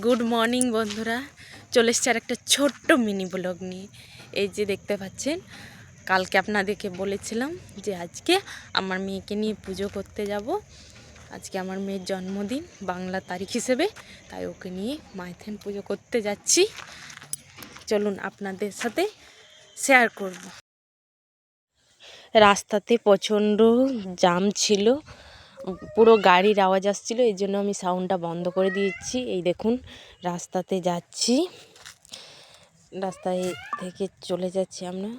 Good morning বন্ধুরা, চলে এসছে আর একটা ছোট্ট মিনি ব্লগ নিয়ে। এই যে দেখতে পাচ্ছেন, কালকে আপনাদেরকে বলেছিলাম যে আজকে আমার মেয়েকে নিয়ে পুজো করতে যাব। আজকে আমার মেয়ের জন্মদিন বাংলা তারিখ হিসেবে, তাই ওকে নিয়ে মাইথেন পুজো করতে যাচ্ছি। চলুন আপনাদের সাথে শেয়ার করব। রাস্তাতে প্রচণ্ড জ্যাম ছিল, পুরো গাড়ির আওয়াজ আসছিল, এই জন্য আমি সাউন্ডটা বন্ধ করে দিয়েছি। এই দেখুন রাস্তাতে যাচ্ছি, রাস্তায় থেকে চলে যাচ্ছি আমরা।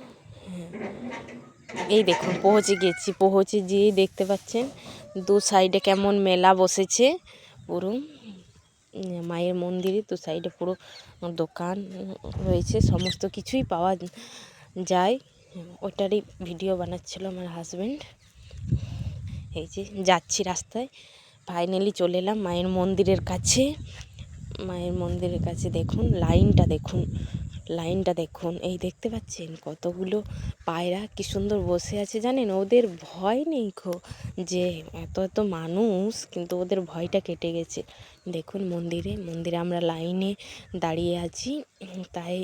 এই দেখুন পৌঁছে গিয়ে দেখতে পাচ্ছেন দু সাইডে কেমন মেলা বসেছে। পুরো মায়ের মন্দিরে দু সাইডে পুরো দোকান রয়েছে, সমস্ত কিছুই পাওয়া যায়। ওটারই ভিডিও বানাচ্ছিল আমার হাজব্যান্ড। এই যে যাচ্ছি রাস্তায়, ফাইনালি চলে এলাম মায়ের মন্দিরের কাছে। মায়ের মন্দিরের কাছে দেখুন লাইনটা দেখুন। এই দেখতে পাচ্ছেন কতগুলো পায়রা কি সুন্দর বসে আছে, জানেন ওদের ভয় নেই যে এত মানুষ, কিন্তু ওদের ভয়টা কেটে গেছে। দেখুন মন্দিরে আমরা লাইনে দাঁড়িয়ে আছি, তাই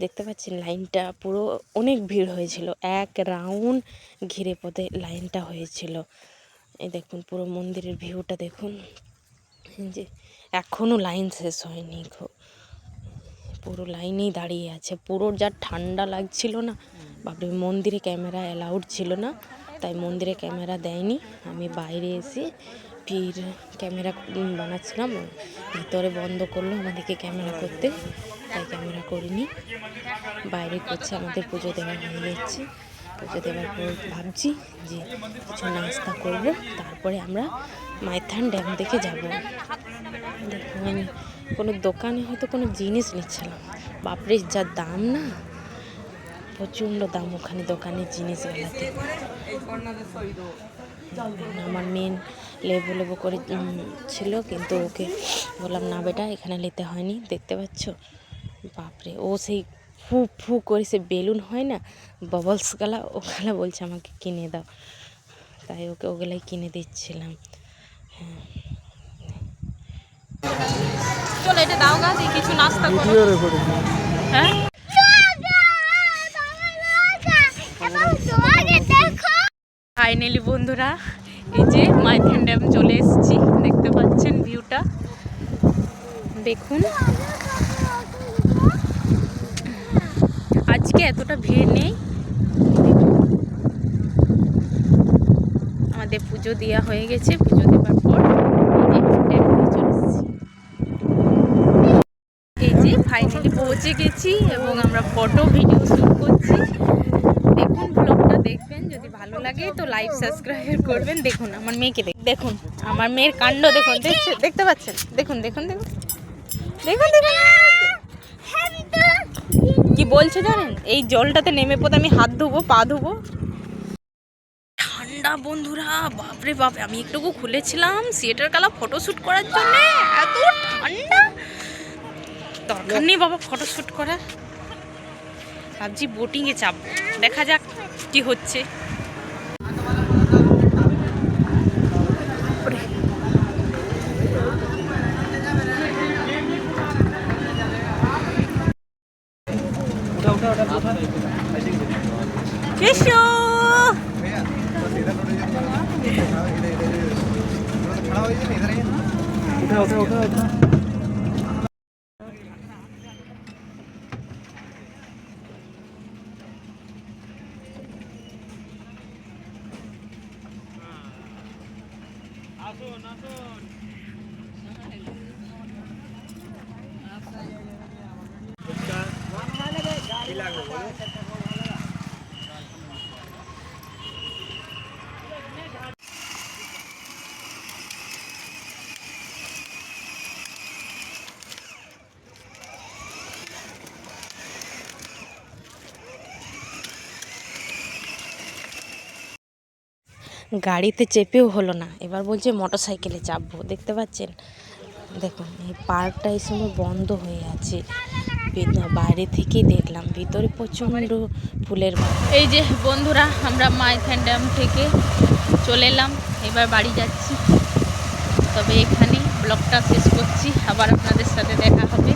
দেখতে পাচ্ছেন লাইনটা পুরো অনেক ভিড় হয়েছিল, এক রাউন্ড ঘিরে পথে লাইনটা হয়েছিল। এই দেখুন পুরো মন্দিরের ভিউটা দেখুন, যে এখনও লাইন শেষ হয়নি, পুরো লাইনেই দাঁড়িয়ে আছে। পুরো যা ঠান্ডা লাগছিল না বাপরে। মন্দিরে ক্যামেরা অ্যালাউড ছিল না, তাই মন্দিরে ক্যামেরা দেয়নি। আমি বাইরে এসে ফির ক্যামেরা বানাচ্ছিলাম, ভিতরে বন্ধ করলো আমাদেরকে ক্যামেরা করতে, তাই ক্যামেরা করিনি। বাইরে করছে, আমাদের পুজো দেওয়া হয়ে যাচ্ছে। পুজো দেওয়ার পর ভাবছি যে কিছু নাস্তা করব, তারপরে আমরা মাইথন ড্যাম দেখে যাব। দেখুন আমি কোনো দোকানে হয়তো কোনো জিনিস নিচ্ছিলাম, বাপরে যা দাম না, প্রচণ্ড দাম ওখানে দোকানের জিনিসগুলোতে। আমার মেন লেবু করে ছিল, কিন্তু ওকে বললাম না বেটা এখানে নিতে হয়নি। দেখতে পাচ্ছ বাপরে, ও সেই ফু ফু করে সে বেলুন হয় না বাবলস গালা, ওগুলা বলছে আমাকে কিনে দাও, তাই ওকে ওগুলাই কিনে দিচ্ছিলাম। হ্যাঁ চলো এটা দাও গা, দিয়ে কিছু নাস্তা করো। হ্যাঁ ফাইনালি বন্ধুরা, এই যে মাইথন ড্যাম চলে এসেছি। দেখতে পাচ্ছেন ভিউটা দেখুন। আজকে এতটা ভিড় নেই, আমাদের পুজো দেওয়া হয়ে গেছে। পুজো দেওয়ার পর চলে এসেছি। এই যে ফাইনালি পৌঁছে গেছি এবং আমরা ফটো ভিডিও শুট করছি। দেখুন ব্লগটা দেখবেন, যদি ভালো লাগে তো লাইক সাবস্ক্রাইব করবেন। দেখুন আমার মেয়েকে দেখুন, আমার মেয়ের কাণ্ড দেখুন, দেখতে পাচ্ছেন? দেখুন দেখুন দেখুন দেখুন দেখুন কি বলছে জানেন, এই জলটাতে নেমে পড়ে আমি হাত ধোবো, পা ধোবো। ঠান্ডা বন্ধুরা, বাপরে বাপ। আমি একটুকু খুলেছিলাম সোয়েটার কালা ফটোশ্যুট করার জন্য, এত ঠান্ডা, দরকার নেই বাবা ফটোশ্যুট করার। ভাবছি বোটিংয়ে চাপবো, দেখা যাক কি হচ্ছে। গাড়িতে চেপেও হলো না, এবার বলছে মোটর সাইকেলে চাপবো। দেখতে পাচ্ছেন, দেখুন এই পার্কটা এই সময় বন্ধ হয়ে আছে। বাইরে থেকেই দেখলাম, ভিতরে প্রচণ্ড ফুলের। এই যে বন্ধুরা, আমরা মাইথন ড্যাম থেকে চলে এলাম, এবার বাড়ি যাচ্ছি। তবে এখানে ব্লগটা শেষ করছি। আবার আপনাদের সাথে দেখা হবে।